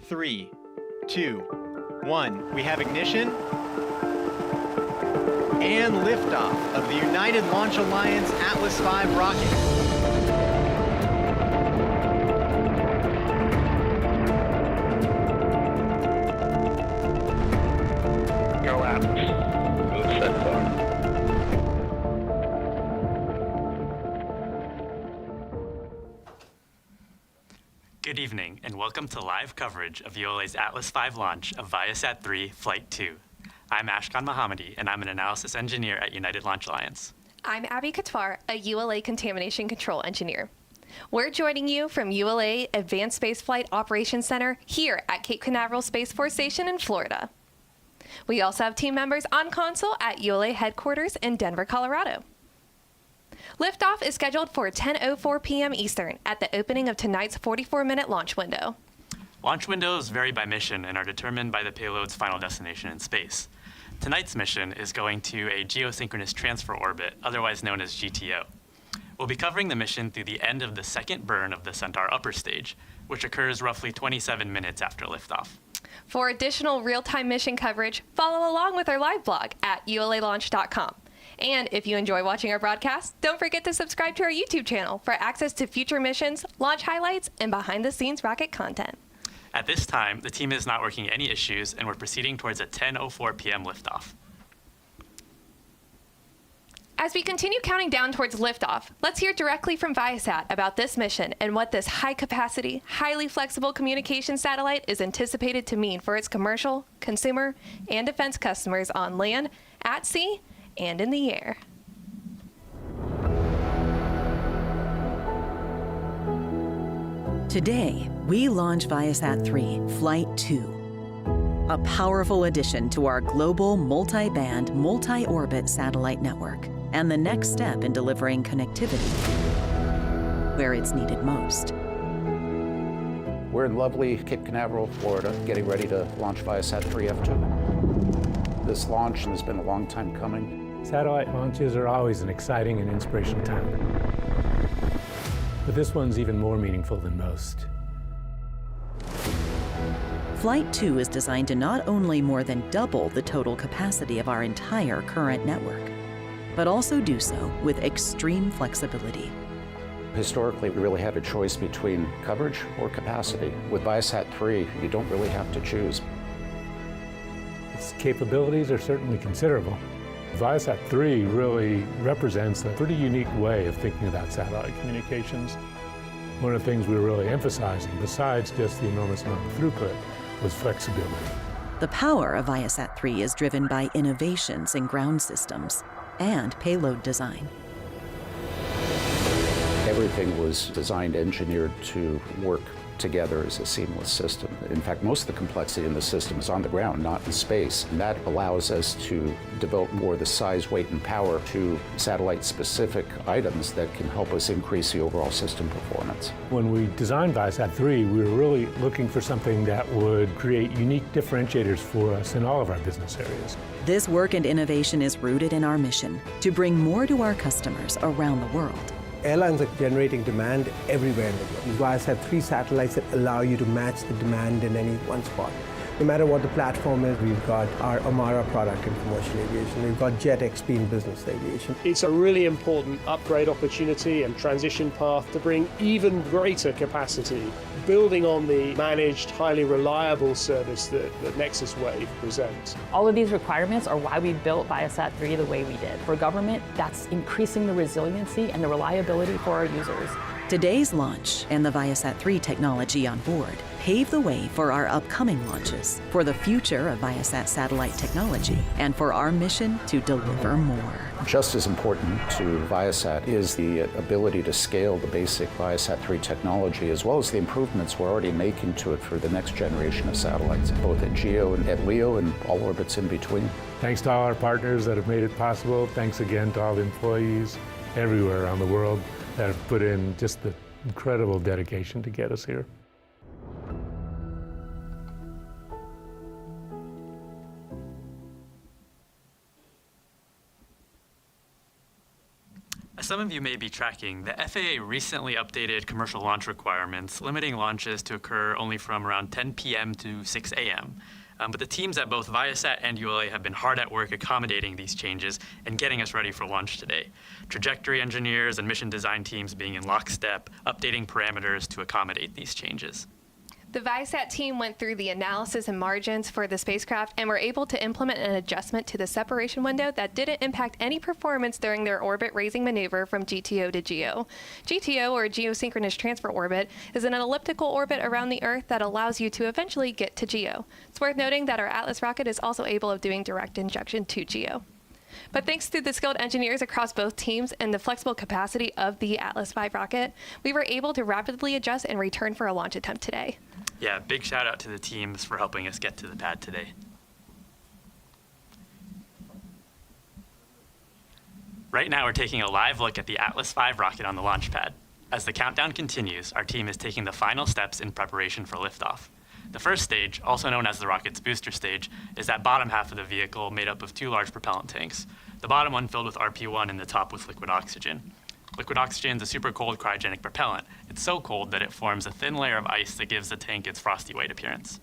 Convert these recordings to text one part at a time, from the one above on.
3, 2, 1. We have ignition and liftoff of the United Launch Alliance Atlas V rocket. Go Atlas. Move Centaur. Good evening, and welcome to live coverage of ULA's Atlas V launch of ViaSat-3 Flight 2. I'm Ashkan Mohammadi, and I'm an analysis engineer at United Launch Alliance. I'm Abby Katwar, a ULA Contamination Control Engineer. We're joining you from ULA Advanced Spaceflight Operations Center here at Cape Canaveral Space Force Station in Florida. We also have team members on console at ULA headquarters in Denver, Colorado. Liftoff is scheduled for 10:04 p.m. Eastern at the opening of tonight's 44-minute launch window. Launch windows vary by mission and are determined by the payload's final destination in space. Tonight's mission is going to a geosynchronous transfer orbit, otherwise known as GTO. We'll be covering the mission through the end of the second burn of the Centaur upper stage, which occurs roughly 27 minutes after liftoff. For additional real-time mission coverage, follow along with our live blog at ulalaunch.com. And if you enjoy watching our broadcast, don't forget to subscribe to our YouTube channel for access to future missions, launch highlights, and behind-the-scenes rocket content. At this time, the team is not working any issues, and we're proceeding towards a 10:04 p.m. liftoff. As we continue counting down towards liftoff, let's hear directly from Viasat about this mission and what this high-capacity, highly flexible communication satellite is anticipated to mean for its commercial, consumer, and defense customers on land, at sea, and in the air. Today, we launch ViaSat-3 Flight 2, a powerful addition to our global multi-band, multi-orbit satellite network, and the next step in delivering connectivity where it's needed most. We're in lovely Cape Canaveral, Florida, getting ready to launch ViaSat-3 F2. This launch has been a long time coming. Satellite launches are always an exciting and inspirational time. But this one's even more meaningful than most. Flight 2 is designed to not only more than double the total capacity of our entire current network, but also do so with extreme flexibility. Historically, we really had a choice between coverage or capacity. With ViaSat-3, you don't really have to choose. Its capabilities are certainly considerable. ViaSat-3 really represents a pretty unique way of thinking about satellite communications. One of the things we were really emphasizing, besides just the enormous amount of throughput, was flexibility. The power of ViaSat-3 is driven by innovations in ground systems and payload design. Everything was designed, engineered to work together as a seamless system. In fact, most of the complexity in the system is on the ground, not in space. And that allows us to devote more of the size, weight, and power to satellite-specific items that can help us increase the overall system performance. When we designed ViaSat-3, we were really looking for something that would create unique differentiators for us in all of our business areas. This work and innovation is rooted in our mission to bring more to our customers around the world. Airlines are generating demand everywhere in the world. ViaSat-3 satellites that allow you to match the demand in any one spot. No matter what the platform is, we've got our Amara product in commercial aviation. We've got JetXP in business aviation. It's a really important upgrade opportunity and transition path to bring even greater capacity, building on the managed, highly reliable service that Nexus Wave presents. All of these requirements are why we built ViaSat-3 the way we did. For government, that's increasing the resiliency and the reliability for our users. Today's launch and the ViaSat-3 technology on board pave the way for our upcoming launches, for the future of Viasat satellite technology, and for our mission to deliver more. Just as important to Viasat is the ability to scale the basic ViaSat-3 technology, as well as the improvements we're already making to it for the next generation of satellites, both at GEO and at LEO and all orbits in between. Thanks to all our partners that have made it possible. Thanks again to all the employees everywhere around the world that have put in just the incredible dedication to get us here. A some of you may be tracking, the FAA recently updated commercial launch requirements, limiting launches to occur only from around 10 p.m. to 6 a.m. But the teams at both Viasat and ULA have been hard at work accommodating these changes and getting us ready for launch today. Trajectory engineers and mission design teams being in lockstep, updating parameters to accommodate these changes. The Viasat team went through the analysis and margins for the spacecraft and were able to implement an adjustment to the separation window that didn't impact any performance during their orbit-raising maneuver from GTO to GEO. GTO, or geosynchronous transfer orbit, is an elliptical orbit around the Earth that allows you to eventually get to GEO. It's worth noting that our Atlas rocket is also able of doing direct injection to GEO. But thanks to the skilled engineers across both teams and the flexible capacity of the Atlas V rocket, we were able to rapidly adjust and return for a launch attempt today. Yeah, big shout out to the teams for helping us get to the pad today. Right now we're taking a live look at the Atlas V rocket on the launch pad. As the countdown continues, our team is taking the final steps in preparation for liftoff. The first stage, also known as the rocket's booster stage, is that bottom half of the vehicle made up of two large propellant tanks. The bottom one filled with RP-1 and the top with liquid oxygen. Liquid oxygen is a super cold cryogenic propellant. It's so cold that it forms a thin layer of ice that gives the tank its frosty white appearance.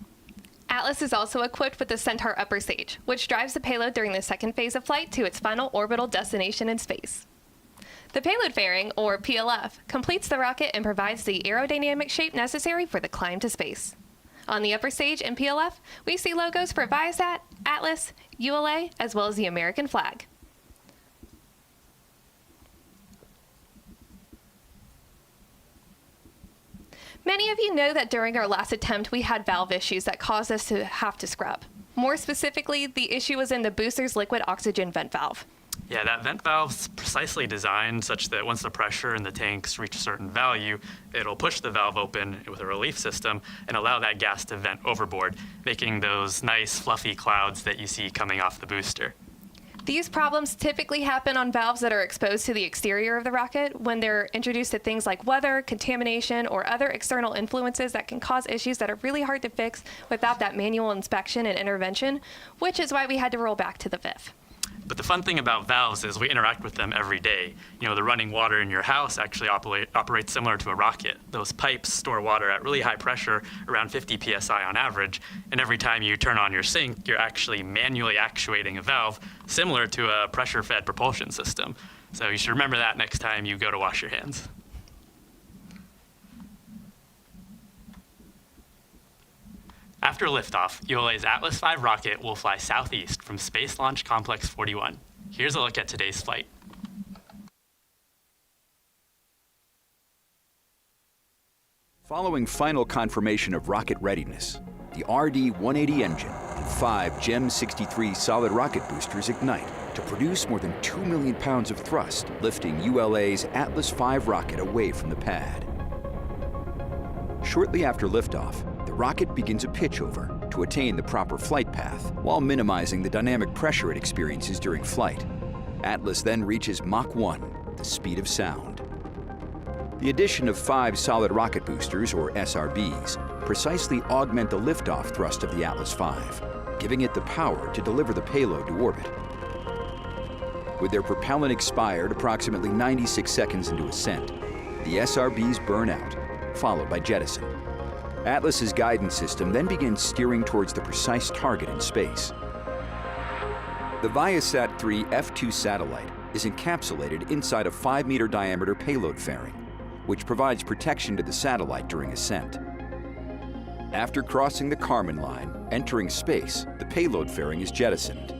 Atlas is also equipped with the Centaur upper stage, which drives the payload during the second phase of flight to its final orbital destination in space. The payload fairing, or PLF, completes the rocket and provides the aerodynamic shape necessary for the climb to space. On the upper stage in PLF, we see logos for Viasat, Atlas, ULA, as well as the American flag. Many of you know that during our last attempt, we had valve issues that caused us to have to scrub. More specifically, the issue was in the booster's liquid oxygen vent valve. Yeah, that vent valve's precisely designed such that once the pressure in the tanks reach a certain value, it'll push the valve open with a relief system and allow that gas to vent overboard, making those nice fluffy clouds that you see coming off the booster. These problems typically happen on valves that are exposed to the exterior of the rocket when they're introduced to things like weather, contamination, or other external influences that can cause issues that are really hard to fix without that manual inspection and intervention, which is why we had to roll back to the VIF. But the fun thing about valves is we interact with them every day. You know, the running water in your house actually operates similar to a rocket. Those pipes store water at really high pressure, around 50 psi on average, and every time you turn on your sink, you're actually manually actuating a valve, similar to a pressure-fed propulsion system. So you should remember that next time you go to wash your hands. After liftoff, ULA's Atlas V rocket will fly southeast from Space Launch Complex 41. Here's a look at today's flight. Following final confirmation of rocket readiness, the RD-180 engine and 5 GEM 63 solid rocket boosters ignite to produce more than 2 million pounds of thrust, lifting ULA's Atlas V rocket away from the pad. Shortly after liftoff, the rocket begins a pitchover to attain the proper flight path while minimizing the dynamic pressure it experiences during flight. Atlas then reaches Mach 1, the speed of sound. The addition of 5 solid rocket boosters, or SRBs, precisely augment the liftoff thrust of the Atlas V, giving it the power to deliver the payload to orbit. With their propellant expired approximately 96 seconds into ascent, the SRBs burn out, followed by jettison. Atlas's guidance system then begins steering towards the precise target in space. The ViaSat-3 F2 satellite is encapsulated inside a 5-meter diameter payload fairing, which provides protection to the satellite during ascent. After crossing the Kármán line, entering space, the payload fairing is jettisoned.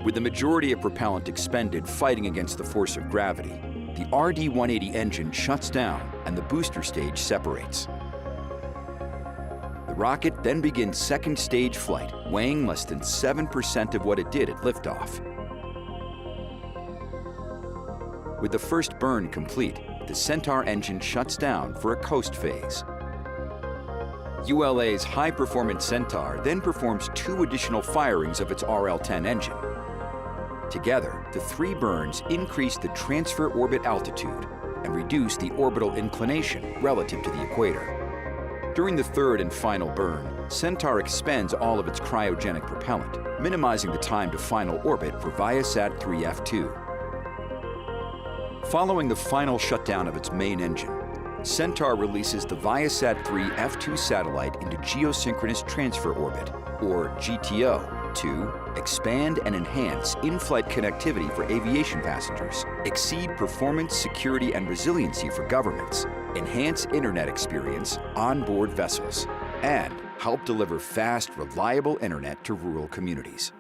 With the majority of propellant expended fighting against the force of gravity, the RD-180 engine shuts down and the booster stage separates. The rocket then begins second stage flight, weighing less than 7% of what it did at liftoff. With the first burn complete, the Centaur engine shuts down for a coast phase. ULA's high-performance Centaur then performs 2 additional firings of its RL-10 engine. Together, the 3 burns increase the transfer orbit altitude and reduce the orbital inclination relative to the equator. During the third and final burn, Centaur expends all of its cryogenic propellant, minimizing the time to final orbit for ViaSat-3 F2. Following the final shutdown of its main engine, Centaur releases the ViaSat-3 F2 satellite into geosynchronous transfer orbit, or GTO, to expand and enhance in-flight connectivity for aviation passengers, exceed performance, security, and resiliency for governments, enhance internet experience on board vessels, and help deliver fast, reliable internet to rural communities.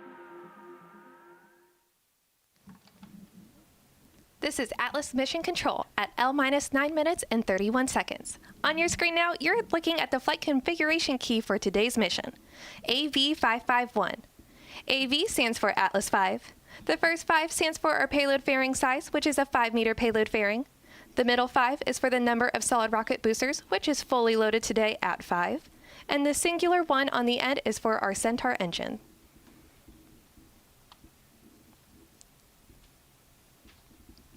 This is Atlas Mission Control at L-9 minutes and 31 seconds. On your screen now, you're looking at the flight configuration key for today's mission, AV551. AV stands for Atlas V. The first 5 stands for our payload fairing size, which is a 5-meter payload fairing. The middle 5 is for the number of solid rocket boosters, which is fully loaded today at 5. And the singular 1 on the end is for our Centaur engine.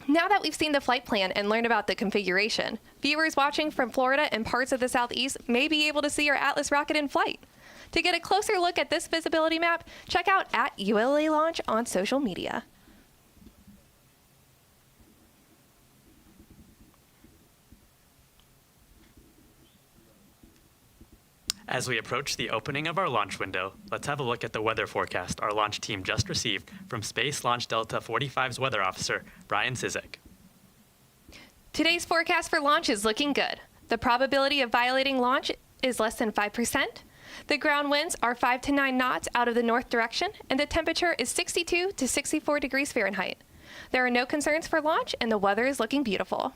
Now that we've seen the flight plan and learned about the configuration, viewers watching from Florida and parts of the Southeast may be able to see your Atlas rocket in flight. To get a closer look at this visibility map, check out @ULA Launch on social media. As we approach the opening of our launch window, let's have a look at the weather forecast our launch team just received from Space Launch Delta 45's weather officer, Brian Sizek. Today's forecast for launch is looking good. The probability of violating launch is less than 5%. The ground winds are 5 to 9 knots out of the north direction, and the temperature is 62 to 64 degrees Fahrenheit. There are no concerns for launch, and the weather is looking beautiful.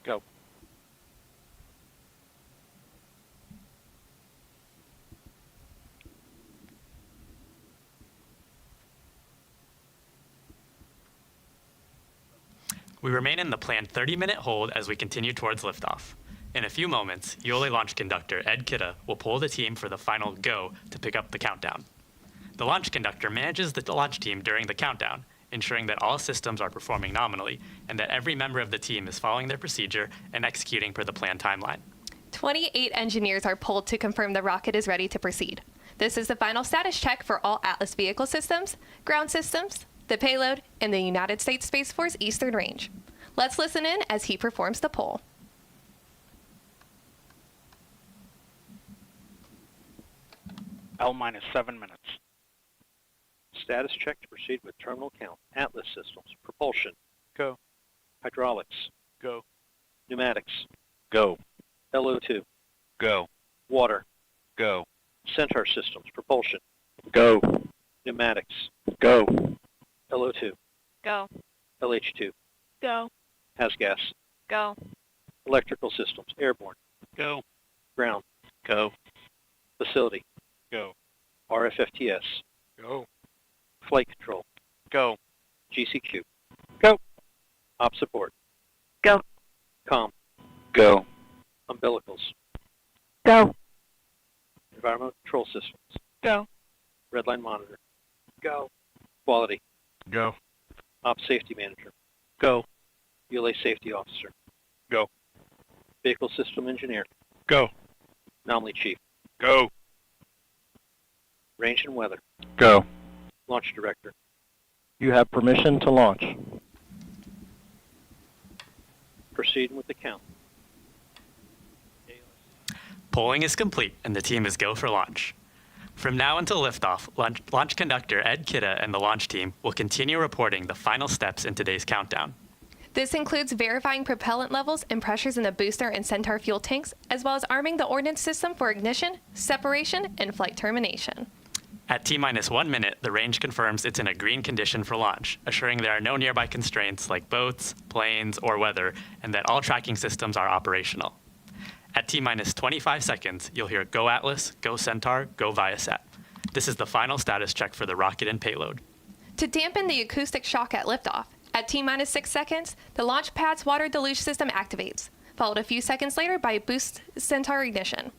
Go. We remain in the planned 30-minute hold as we continue towards liftoff. In a few moments, ULA launch conductor Ed Kidda will pull the team for the final go to pick up the countdown. The launch conductor manages the launch team during the countdown, ensuring that all systems are performing nominally and that every member of the team is following their procedure and executing per the planned timeline. 28 engineers are pulled to confirm the rocket is ready to proceed. This is the final status check for all Atlas vehicle systems, ground systems, the payload, and the United States Space Force Eastern Range. Let's listen in as he performs the poll. L-7 minutes. Status check to proceed with terminal count. Atlas systems. Propulsion. Go. Hydraulics. Go. Pneumatics. Go. LO2. Go. Water. Go. Centaur systems. Propulsion. Go. Pneumatics. Go. LO2. Go. LH2. Go. HASGAS. Go. Electrical systems. Airborne. Go. Ground. Go. Facility. Go. RFFTS. Go. Flight control. Go. GCQ. Go. Op support. Go. COM. Go. Umbilicals. Go. Environmental control systems. Go. Redline monitor. Go. Quality. Go. Op safety manager. Go. ULA safety officer. Go. Vehicle system engineer. Go. Anomaly chief. Go. Range and weather. Go. Launch director. You have permission to launch. Proceeding with the count. Polling is complete and the team is go for launch. From now until liftoff, launch conductor Ed Kidda and the launch team will continue reporting the final steps in today's countdown. This includes verifying propellant levels and pressures in the booster and Centaur fuel tanks, as well as arming the ordnance system for ignition, separation, and flight termination. At T-1 minute, the range confirms it's in a green condition for launch, assuring there are no nearby constraints like boats, planes, or weather, and that all tracking systems are operational. At T-25 seconds, you'll hear Go Atlas, Go Centaur, Go ViaSat. This is the final status check for the rocket and payload. To dampen the acoustic shock at liftoff, at T-minus 6 seconds, the launch pad's water deluge system activates, followed a few seconds later by boost Centaur ignition.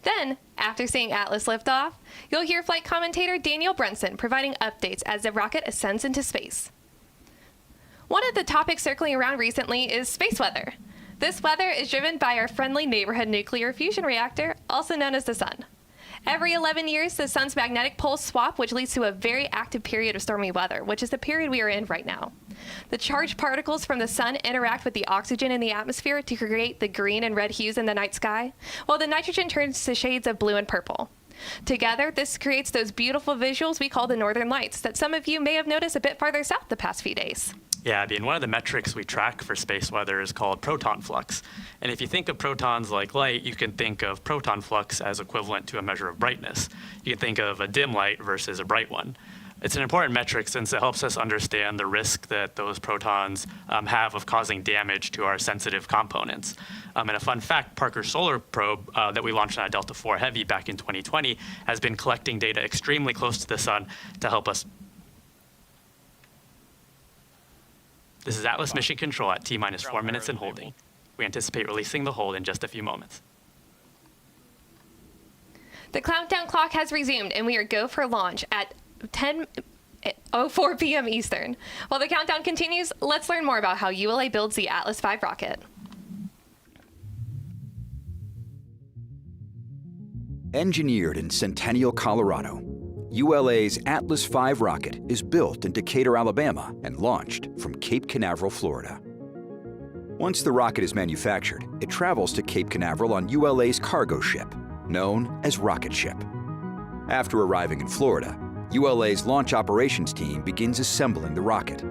Then, after seeing Atlas lift off, you'll hear flight commentator Daniel Brunson providing updates as the rocket ascends into space. One of the topics circling around recently is space weather. This weather is driven by our friendly neighborhood nuclear fusion reactor, also known as the Sun. Every 11 years, the Sun's magnetic poles swap, which leads to a very active period of stormy weather, which is the period we are in right now. The charged particles from the Sun interact with the oxygen in the atmosphere to create the green and red hues in the night sky, while the nitrogen turns to shades of blue and purple. Together, this creates those beautiful visuals we call the northern lights that some of you may have noticed a bit farther south the past few days. Yeah, Abby, and one of the metrics we track for space weather is called proton flux. And if you think of protons like light, you can think of proton flux as equivalent to a measure of brightness. You can think of a dim light versus a bright one. It's an important metric since it helps us understand the risk that those protons have of causing damage to our sensitive components. And a fun fact, Parker's solar probe that we launched on a Delta IV Heavy back in 2020 has been collecting data extremely close to the sun to help us. This is Atlas Mission Control at T-minus 4 minutes and holding. We anticipate releasing the hold in just a few moments. The countdown clock has resumed, and we are go for launch at 10:04 p.m. Eastern. While the countdown continues, let's learn more about how ULA builds the Atlas V rocket. Engineered in Centennial, Colorado, ULA's Atlas V rocket is built in Decatur, Alabama, and launched from Cape Canaveral, Florida. Once the rocket is manufactured, it travels to Cape Canaveral on ULA's cargo ship, known as Rocket Ship. After arriving in Florida, ULA's launch operations team begins assembling the rocket.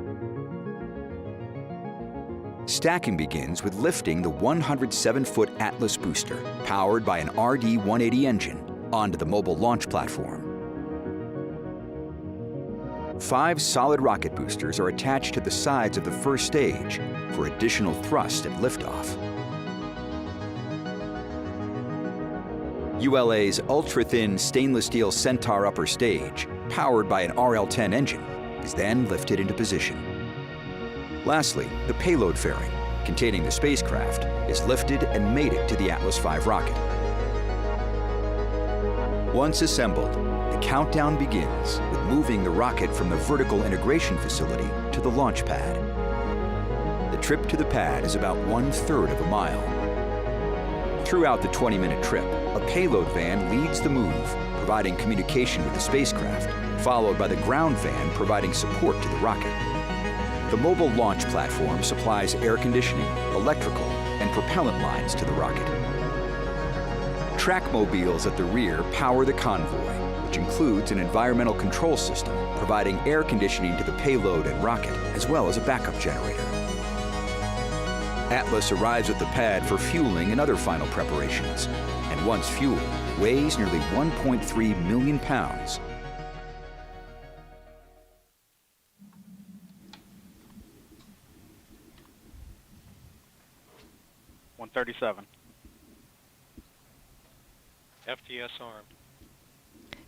Stacking begins with lifting the 107-foot Atlas booster, powered by an RD-180 engine, onto the mobile launch platform. 5 solid rocket boosters are attached to the sides of the first stage for additional thrust at liftoff. ULA's ultra-thin stainless steel Centaur upper stage, powered by an RL-10 engine, is then lifted into position. Lastly, the payload fairing, containing the spacecraft, is lifted and mated to the Atlas V rocket. Once assembled, the countdown begins with moving the rocket from the vertical integration facility to the launch pad. The trip to the pad is about 1/3 of a mile. Throughout the 20-minute trip, a payload van leads the move, providing communication with the spacecraft, followed by the ground van providing support to the rocket. The mobile launch platform supplies air conditioning, electrical, and propellant lines to the rocket. Trackmobiles at the rear power the convoy, which includes an environmental control system providing air conditioning to the payload and rocket, as well as a backup generator. Atlas arrives at the pad for fueling and other final preparations, and once fueled, weighs nearly 1.3 million pounds. $137. FTS armed.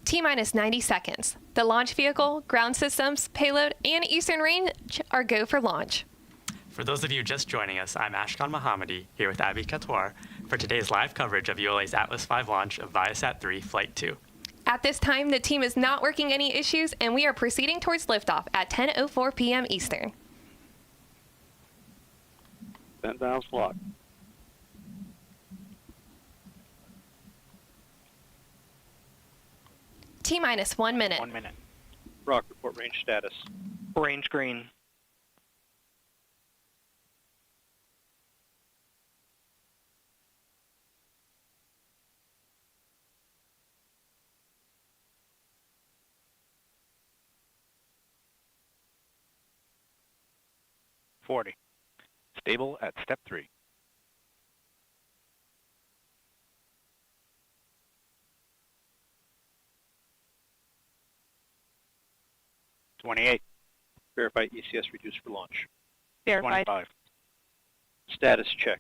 T-minus 90 seconds. The launch vehicle, ground systems, payload, and Eastern Range are go for launch. For those of you just joining us, I'm Ashkan Mohammadi, here with Abby Katwar, for today's live coverage of ULA's Atlas V launch of ViaSat-3 Flight 2. At this time, the team is not working any issues, and we are proceeding towards liftoff at 10:04 p.m. Eastern. 10 valves locked. T-minus 1 minute. 1 minute. Rock, report range status. Range green. $40. Stable at step 3. $28. Verify ECS reduced for launch. Verified. $25. Status check.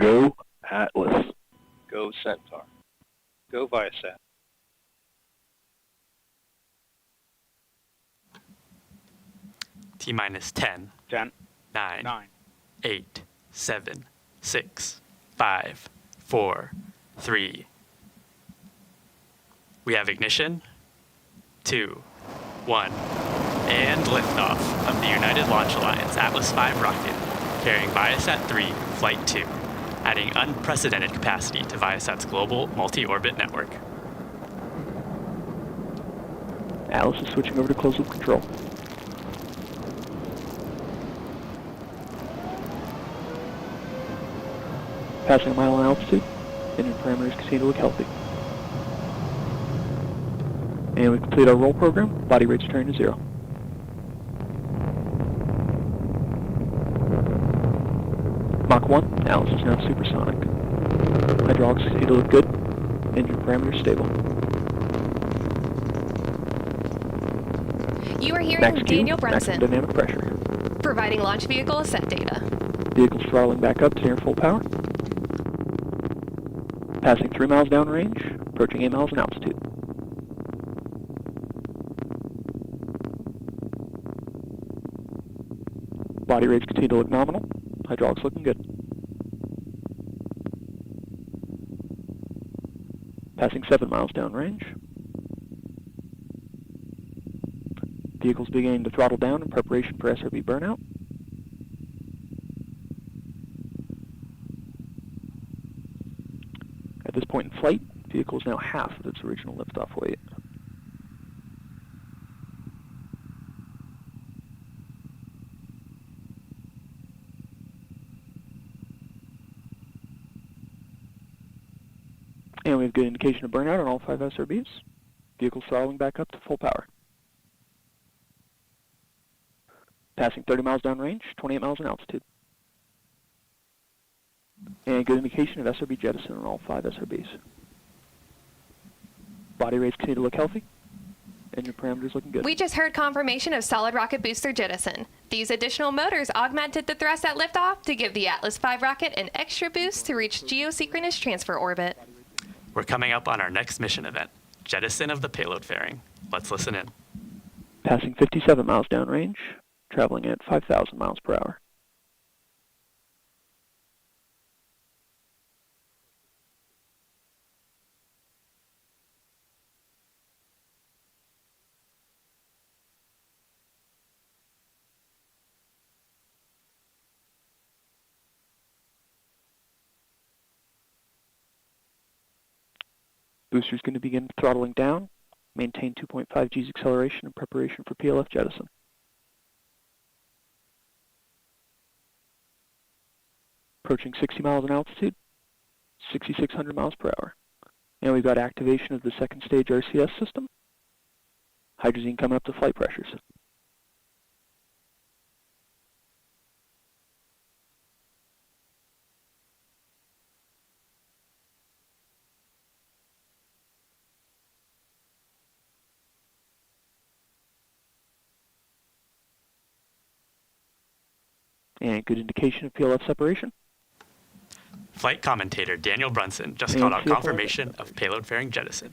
Go Atlas. Go Centaur. Go Viasat. T-minus 10, 10, 9, 9, 8, 7, 6, 5, 4, 3. We have ignition, 2, 1, and liftoff of the United Launch Alliance Atlas V rocket carrying ViaSat-3 Flight 2, adding unprecedented capacity to Viasat's global multi-orbit network. Atlas is switching over to closed-loop control. Passing a mile in altitude, engine parameters continue to look healthy. And we complete our roll program, body rates return to 0. Mach 1, Atlas is now supersonic. Hydraulics continue to look good, engine parameters stable. You are hearing Max Q, Daniel maximum Brunson, dynamic pressure. providing launch vehicle ascent data. Vehicle's throttling back up to near full power. Passing 3 miles downrange, approaching 8 miles in altitude. Body rates continue to look nominal. Hydraulics looking good. Passing 7 miles downrange. Vehicle's beginning to throttle down in preparation for SRB burnout. At this point in flight, vehicle is now half of its original liftoff weight. And we have good indication of burnout on all 5 SRBs. Vehicle's throttling back up to full power. Passing 30 miles downrange, 28 miles in altitude. And good indication of SRB jettison on all 5 SRBs. Body rates continue to look healthy. Engine parameters looking good. We just heard confirmation of solid rocket booster jettison. These additional motors augmented the thrust at liftoff to give the Atlas V rocket an extra boost to reach geosynchronous transfer orbit. We're coming up on our next mission event, jettison of the payload fairing. Let's listen in. Passing 57 miles downrange, traveling at 5,000 miles per hour. Booster's going to begin throttling down, maintain 2.5 G's acceleration in preparation for PLF jettison. Approaching 60 miles in altitude, 6,600 miles per hour. And we've got activation of the second stage RCS system. Hydrazine coming up to flight pressures. And good indication of PLF separation. Flight commentator Daniel Brunson just called out confirmation of payload fairing jettison.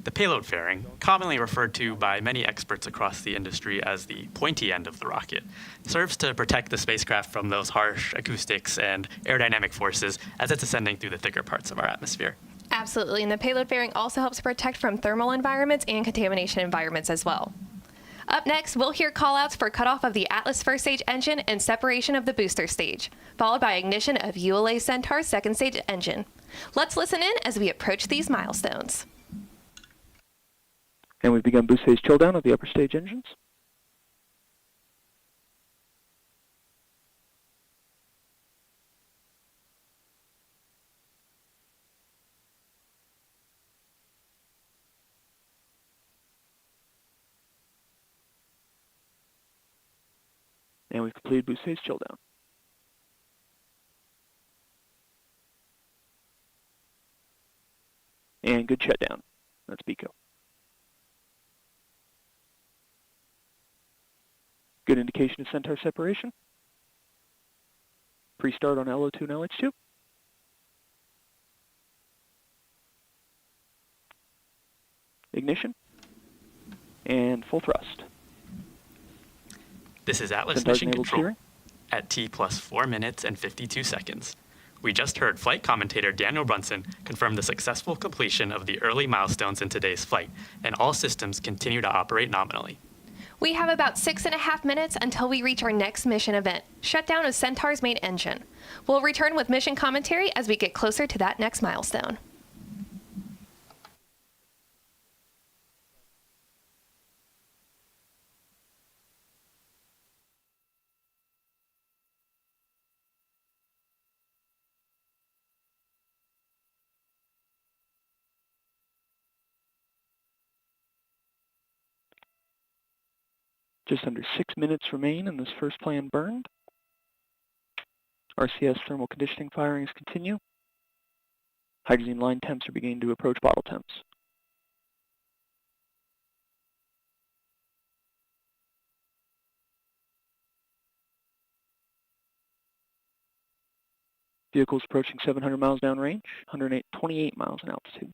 The payload fairing, commonly referred to by many experts across the industry as the pointy end of the rocket, serves to protect the spacecraft from those harsh acoustics and aerodynamic forces as it's ascending through the thicker parts of our atmosphere. Absolutely, and the payload fairing also helps protect from thermal environments and contamination environments as well. Up next, we'll hear callouts for cutoff of the Atlas first stage engine and separation of the booster stage, followed by ignition of ULA Centaur's second stage engine. Let's listen in as we approach these milestones. And we've begun boost phase chill down of the upper stage engines. And we've completed boost phase chill down. And good shutdown. That's BECO. Good indication of Centaur separation. Pre-start on LO2 and LH2. Ignition. And full thrust. This is Atlas Centaur's Mission enabled Control steering. at T plus 4 minutes and 52 seconds. We just heard flight commentator Daniel Brunson confirm the successful completion of the early milestones in today's flight, and all systems continue to operate nominally. We have about 6.5 minutes until we reach our next mission event, shutdown of Centaur's main engine. We'll return with mission commentary as we get closer to that next milestone. Just under 6 minutes remain in this first planned burn. RCS thermal conditioning firings continue. Hydrazine line temps are beginning to approach bottle temps. Vehicles approaching 700 miles downrange, 28 miles in altitude.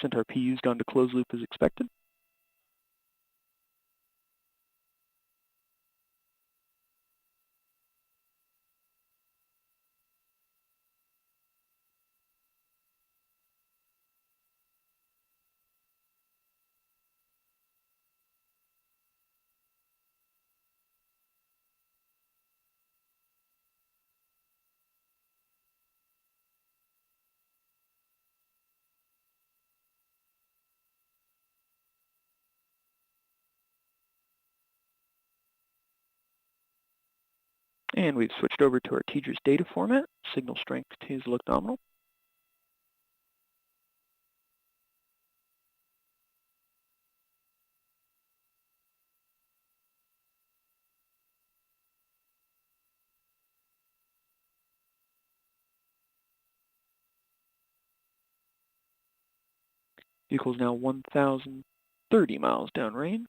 Centaur PU's gone to closed loop as expected. And we've switched over to our TDRS data format. Signal strength continues to look nominal. Vehicle's now 1,030 miles downrange,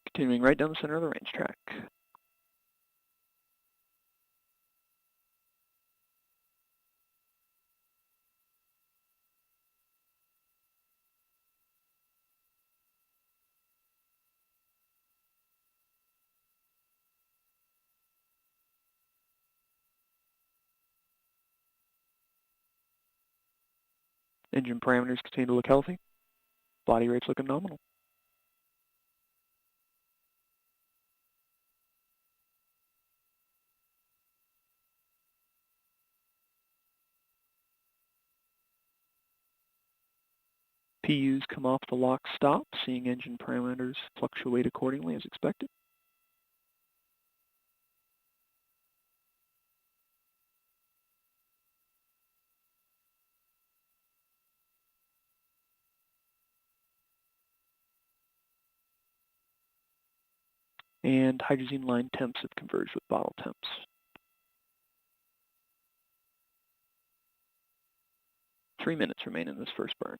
continuing right down the center of the range track. Engine parameters continue to look healthy. Body rate's looking nominal. PU's come off the lock stop, seeing engine parameters fluctuate accordingly as expected. And hydrazine line temps have converged with bottle temps. Three minutes remain in this first burn.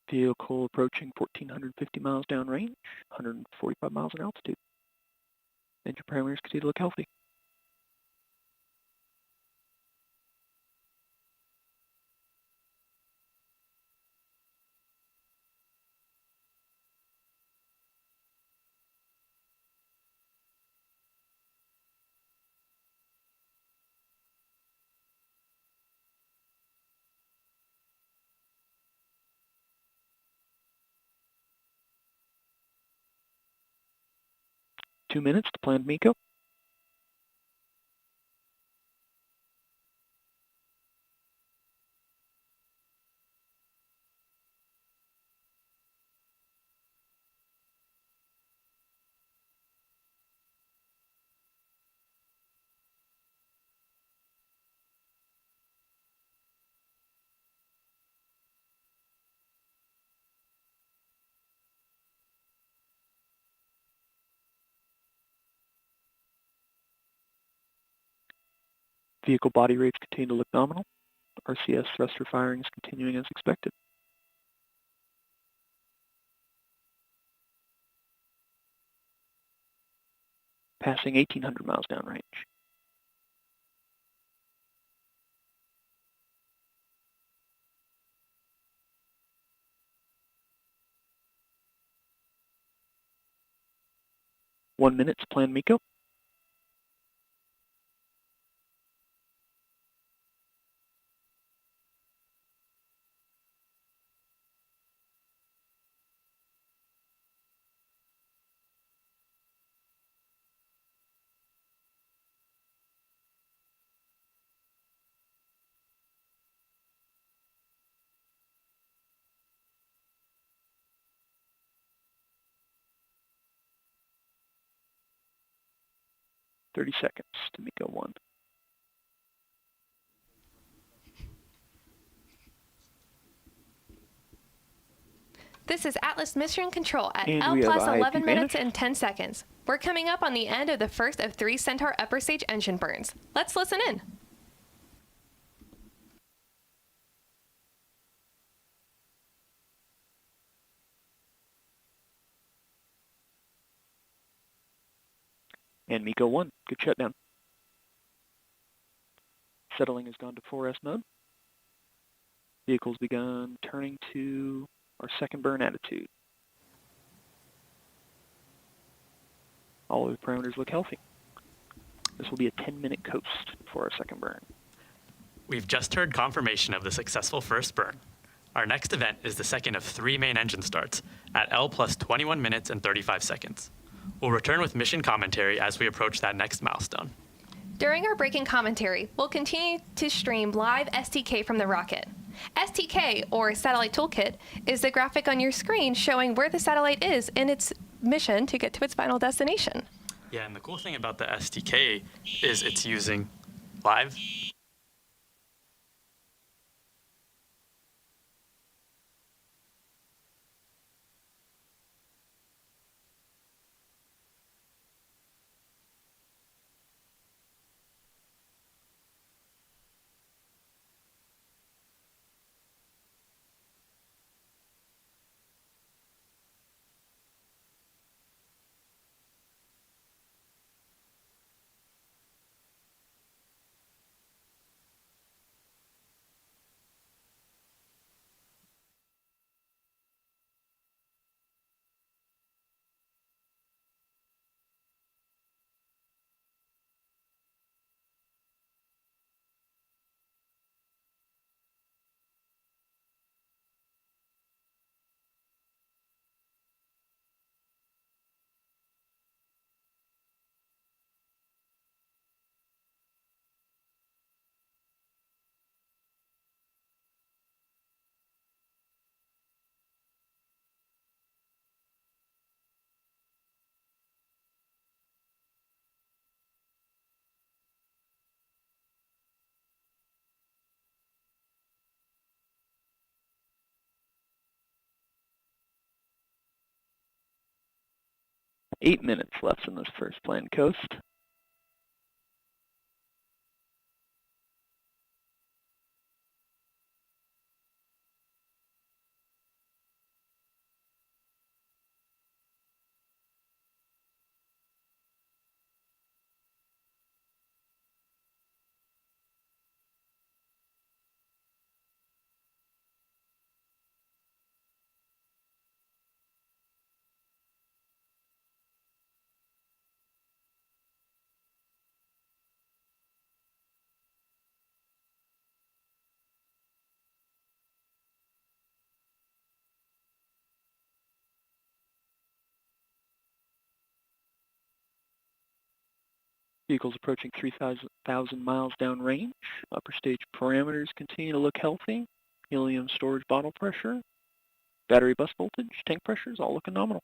Vehicle approaching 1,450 miles downrange, 145 miles in altitude. Engine parameters continue to look healthy. Two minutes to planned MECO. Vehicle body rates continue to look nominal. RCS thruster firing is continuing as expected. Passing 1,800 miles downrange. One minute to plan MECO. Thirty seconds to MECO 1. This is Atlas Mission Control at And L we have plus IIP 11 minutes Vantage. and 10 seconds. We're coming up on the end of the first of 3 Centaur upper stage engine burns. Let's listen in. And MECO 1, good shutdown. Settling has gone to 4S mode. Vehicle's begun turning to our second burn attitude. All of the parameters look healthy. This will be a 10-minute coast for our second burn. We've just heard confirmation of the successful first burn. Our next event is the second of 3 main engine starts at L plus 21 minutes and 35 seconds. We'll return with mission commentary as we approach that next milestone. During our break-in commentary, we'll continue to stream live STK from the rocket. STK, or Satellite Toolkit, is the graphic on your screen showing where the satellite is in its mission to get to its final destination. Yeah, and the cool thing about the SDK is it's using live. Eight minutes left in this first planned coast. Vehicle's approaching 3,000 miles downrange. Upper stage parameters continue to look healthy. Helium storage bottle pressure, battery bus voltage, tank pressures, all looking nominal.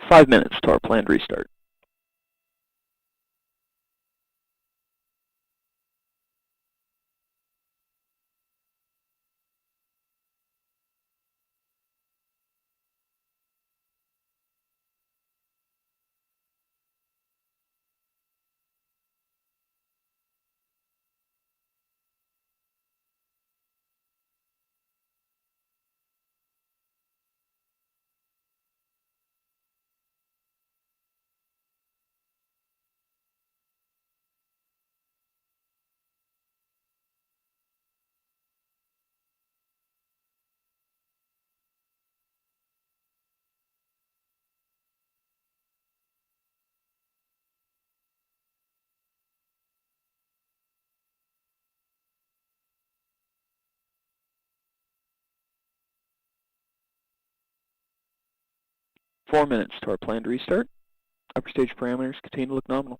5 minutes to our planned restart. Four minutes to our planned restart. Upper stage parameters continue to look nominal.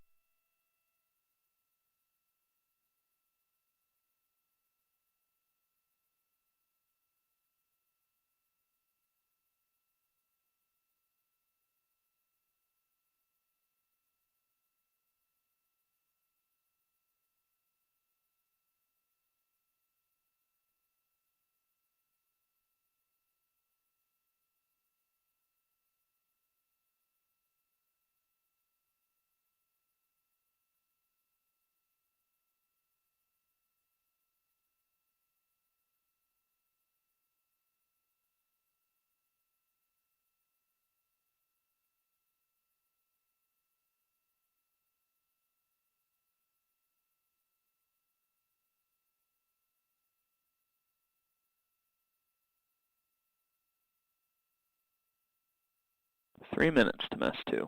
Three minutes to mess 2.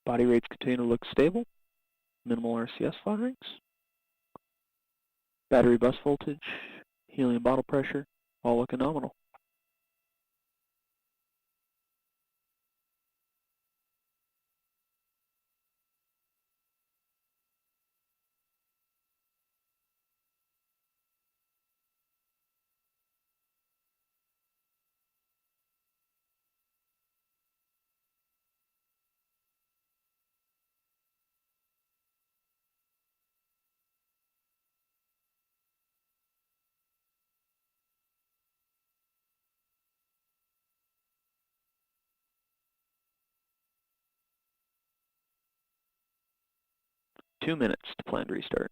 Body rates continue to look stable. Minimal RCS firings. Battery bus voltage, helium bottle pressure, all looking nominal. Two minutes to planned restart.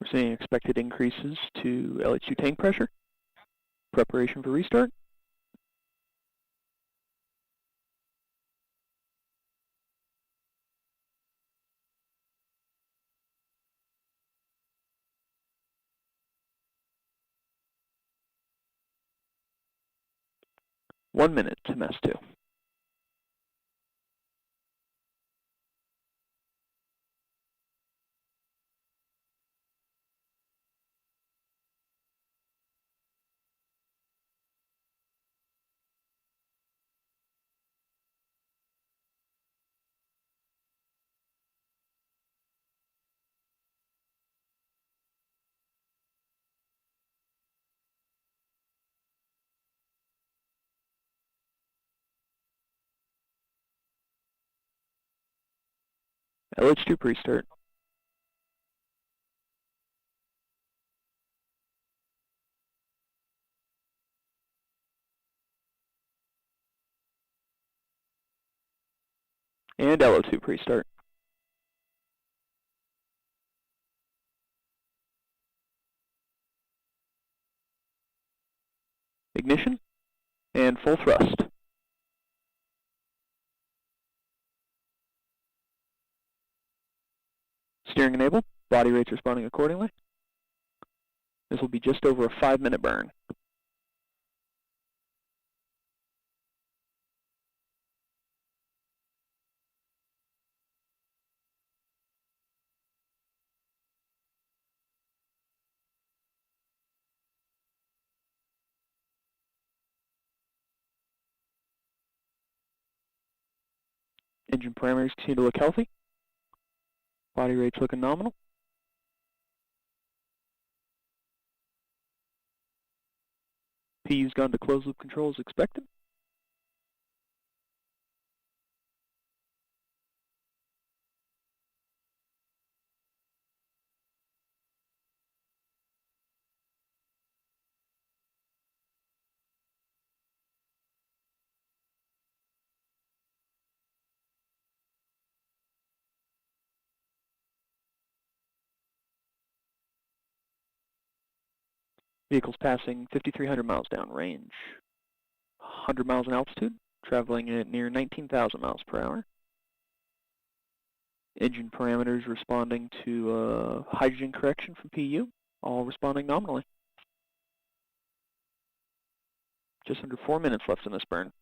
We're seeing expected increases to LH2 tank pressure. Preparation for restart. One minute to mess 2. LH2 pre-start. And LO2 pre-start. Ignition, and full thrust. Steering enabled, body rates responding accordingly. This will be just over a 5-minute burn. Engine parameters continue to look healthy. Body rates looking nominal. PU's gone to closed loop control as expected. Vehicle's passing 5,300 miles downrange, 100 miles in altitude, traveling at near 19,000 miles per hour. Engine parameters responding to hydrogen correction from PU, all responding nominally. Just under 4 minutes left in this burn.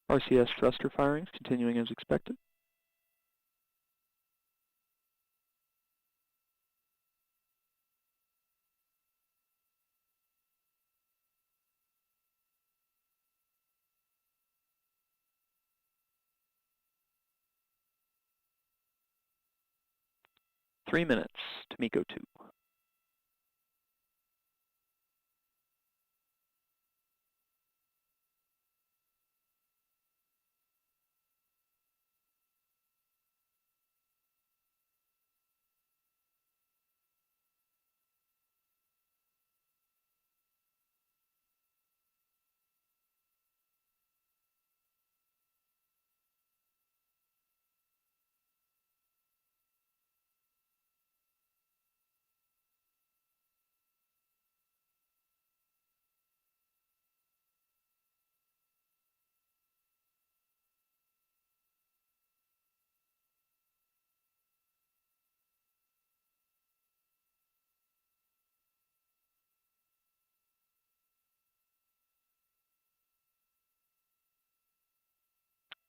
RCS thruster firings continuing as expected. Three minutes to MECO 2.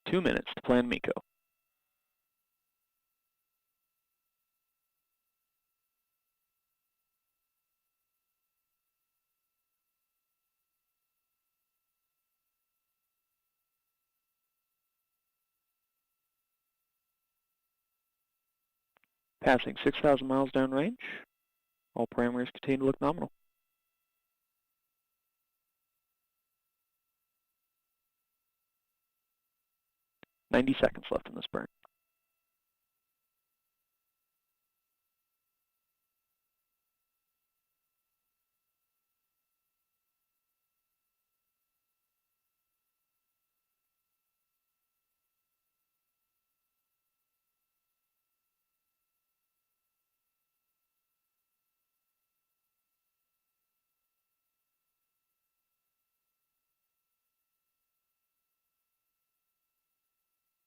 Two minutes to plan MECO. Passing 6,000 miles downrange. All parameters continue to look nominal. "90 seconds left in this burn.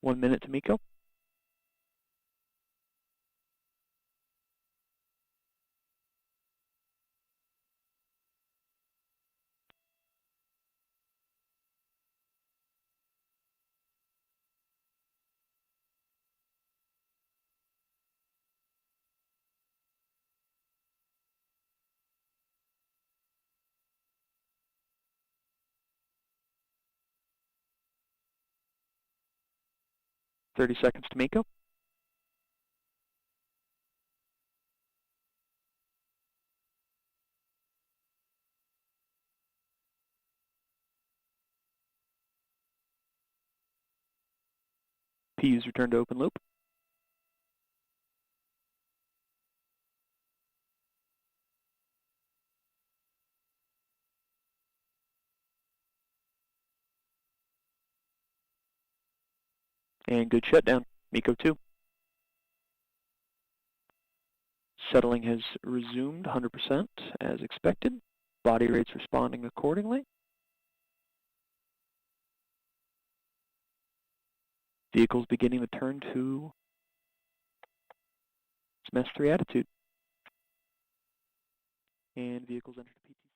One minute to MECO. "30 seconds to MECO. PU's return to open loop. And good shutdown, MECO 2. Settling has resumed 100% as expected. Body rates responding accordingly. Vehicles beginning to turn to MS 3 attitude. And vehicles enter PT.